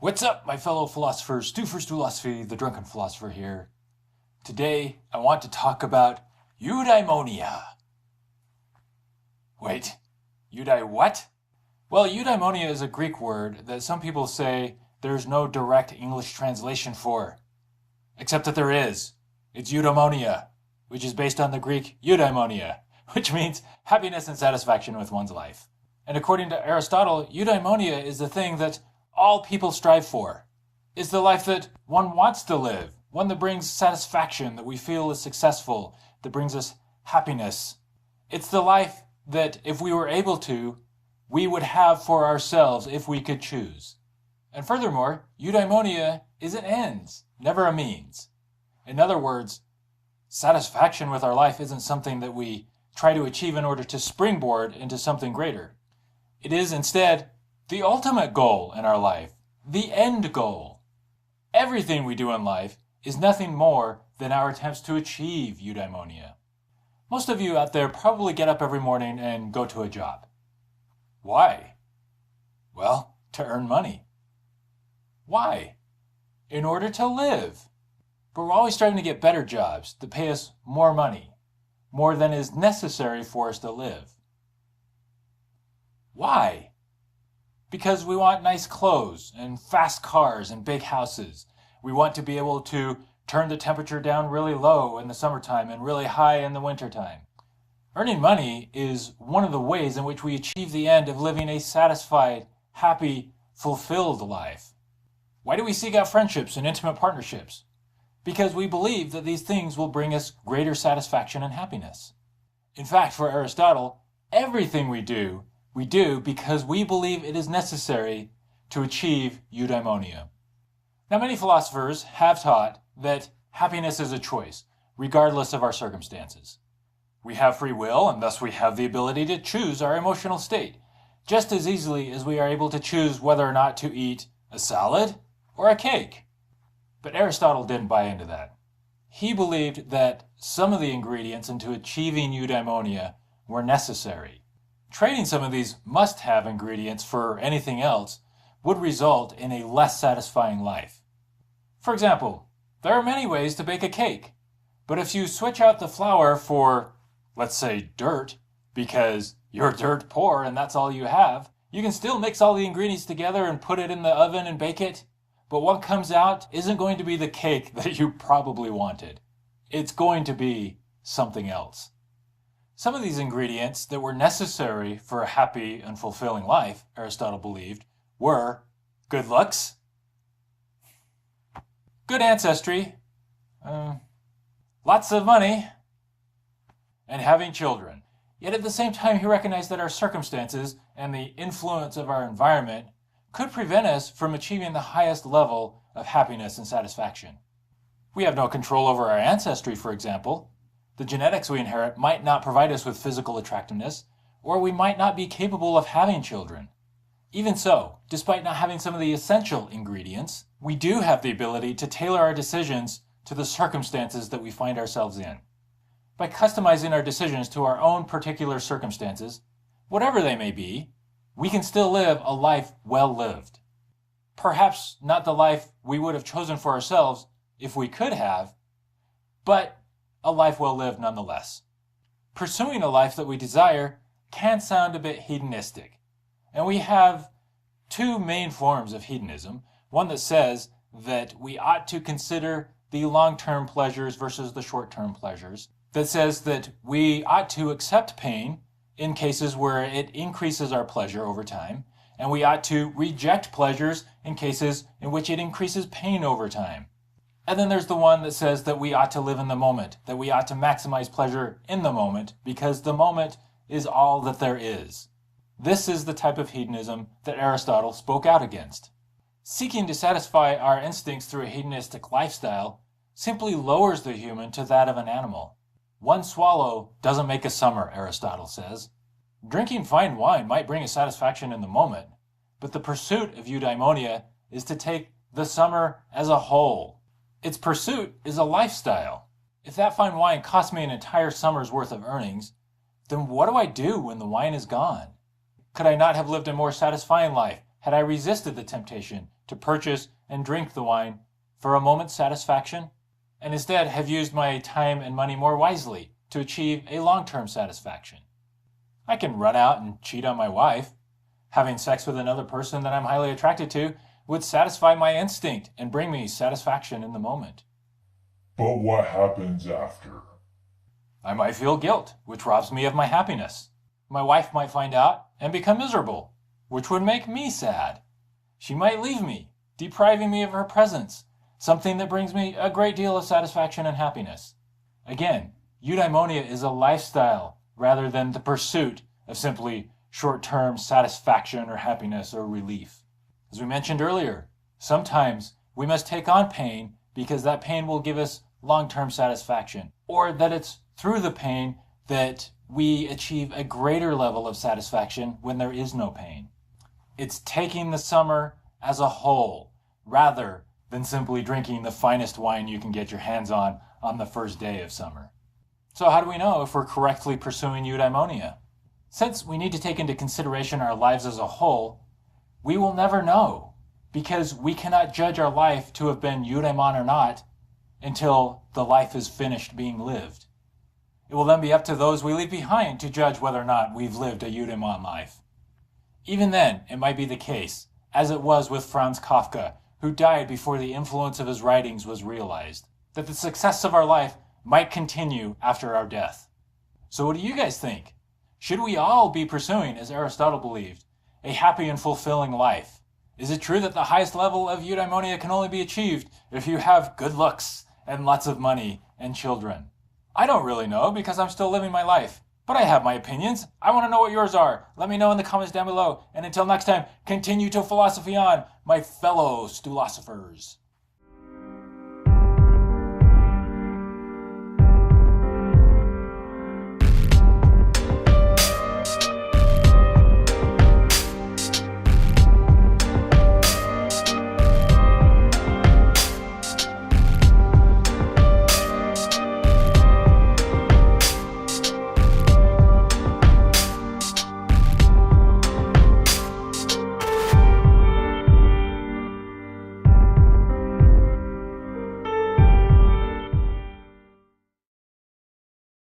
What's up, my fellow philosophers? Stu for Stulosophy, the drunken philosopher here. Today, I want to talk about Eudaimonia. Wait, what? Well, eudaimonia is a Greek word that some people say there's no direct English translation for. Except that there is. It's eudaimonia, which is based on the Greek eudaimonia, which means happiness and satisfaction with one's life. And according to Aristotle, eudaimonia is the thing that all people strive for. It's the life that one wants to live, one that brings satisfaction, that we feel is successful, that brings us happiness. It's the life that, if we were able to, we would have for ourselves if we could choose. And furthermore, eudaimonia is an ends, never a means. In other words, satisfaction with our life isn't something that we try to achieve in order to springboard into something greater. It is instead the ultimate goal in our life, the end goal. Everything we do in life is nothing more than our attempts to achieve eudaimonia. Most of you out there probably get up every morning and go to a job. Why? Well, to earn money. Why? In order to live. But we're always striving to get better jobs that pay us more money, more than is necessary for us to live. Why? Because we want nice clothes and fast cars and big houses. We want to be able to turn the temperature down really low in the summertime and really high in the wintertime. Earning money is one of the ways in which we achieve the end of living a satisfied, happy, fulfilled life. Why do we seek out friendships and intimate partnerships? Because we believe that these things will bring us greater satisfaction and happiness. In fact, for Aristotle, everything we do because we believe it is necessary to achieve eudaimonia. Now, many philosophers have taught that happiness is a choice, regardless of our circumstances. We have free will, and thus we have the ability to choose our emotional state, just as easily as we are able to choose whether or not to eat a salad or a cake. But Aristotle didn't buy into that. He believed that some of the ingredients into achieving eudaimonia were necessary. Trading some of these must-have ingredients for anything else would result in a less satisfying life. For example, there are many ways to bake a cake, but if you switch out the flour for, let's say, dirt, because you're dirt poor and that's all you have, you can still mix all the ingredients together and put it in the oven and bake it, but what comes out isn't going to be the cake that you probably wanted. It's going to be something else. Some of these ingredients that were necessary for a happy and fulfilling life, Aristotle believed, were good looks, good ancestry, lots of money, and having children. Yet at the same time, he recognized that our circumstances and the influence of our environment could prevent us from achieving the highest level of happiness and satisfaction. We have no control over our ancestry, for example. The genetics we inherit might not provide us with physical attractiveness, or we might not be capable of having children. Even so, despite not having some of the essential ingredients, we do have the ability to tailor our decisions to the circumstances that we find ourselves in. By customizing our decisions to our own particular circumstances, whatever they may be, we can still live a life well lived. Perhaps not the life we would have chosen for ourselves if we could have, but a life well lived nonetheless. Pursuing a life that we desire can sound a bit hedonistic, and we have two main forms of hedonism. One that says that we ought to consider the long-term pleasures versus the short-term pleasures, that says that we ought to accept pain in cases where it increases our pleasure over time, and we ought to reject pleasures in cases in which it increases pain over time. And then there's the one that says that we ought to live in the moment, that we ought to maximize pleasure in the moment, because the moment is all that there is. This is the type of hedonism that Aristotle spoke out against. Seeking to satisfy our instincts through a hedonistic lifestyle simply lowers the human to that of an animal. One swallow doesn't make a summer, Aristotle says. Drinking fine wine might bring a satisfaction in the moment, but the pursuit of eudaimonia is to take the summer as a whole. Its pursuit is a lifestyle. If that fine wine costs me an entire summer's worth of earnings, then what do I do when the wine is gone? Could I not have lived a more satisfying life had I resisted the temptation to purchase and drink the wine for a moment's satisfaction, and instead have used my time and money more wisely to achieve a long-term satisfaction. I can run out and cheat on my wife. Having sex with another person that I'm highly attracted to would satisfy my instinct and bring me satisfaction in the moment. But what happens after? I might feel guilt, which robs me of my happiness. My wife might find out and become miserable, which would make me sad. She might leave me, depriving me of her presence, something that brings me a great deal of satisfaction and happiness. Again, eudaimonia is a lifestyle rather than the pursuit of simply short-term satisfaction or happiness or relief. As we mentioned earlier, sometimes we must take on pain because that pain will give us long-term satisfaction, or that it's through the pain that we achieve a greater level of satisfaction when there is no pain. It's taking the summer as a whole rather than simply drinking the finest wine you can get your hands on the first day of summer. So how do we know if we're correctly pursuing eudaimonia? Since we need to take into consideration our lives as a whole, we will never know, because we cannot judge our life to have been eudaimon or not until the life is finished being lived. It will then be up to those we leave behind to judge whether or not we've lived a eudaimon life. Even then, it might be the case, as it was with Franz Kafka, who died before the influence of his writings was realized, that the success of our life might continue after our death. So what do you guys think? Should we all be pursuing, as Aristotle believed, a happy and fulfilling life? Is it true that the highest level of eudaimonia can only be achieved if you have good looks and lots of money and children? I don't really know because I'm still living my life, but I have my opinions. I want to know what yours are. Let me know in the comments down below. And until next time, continue to philosophy on, my fellow stulosophirs.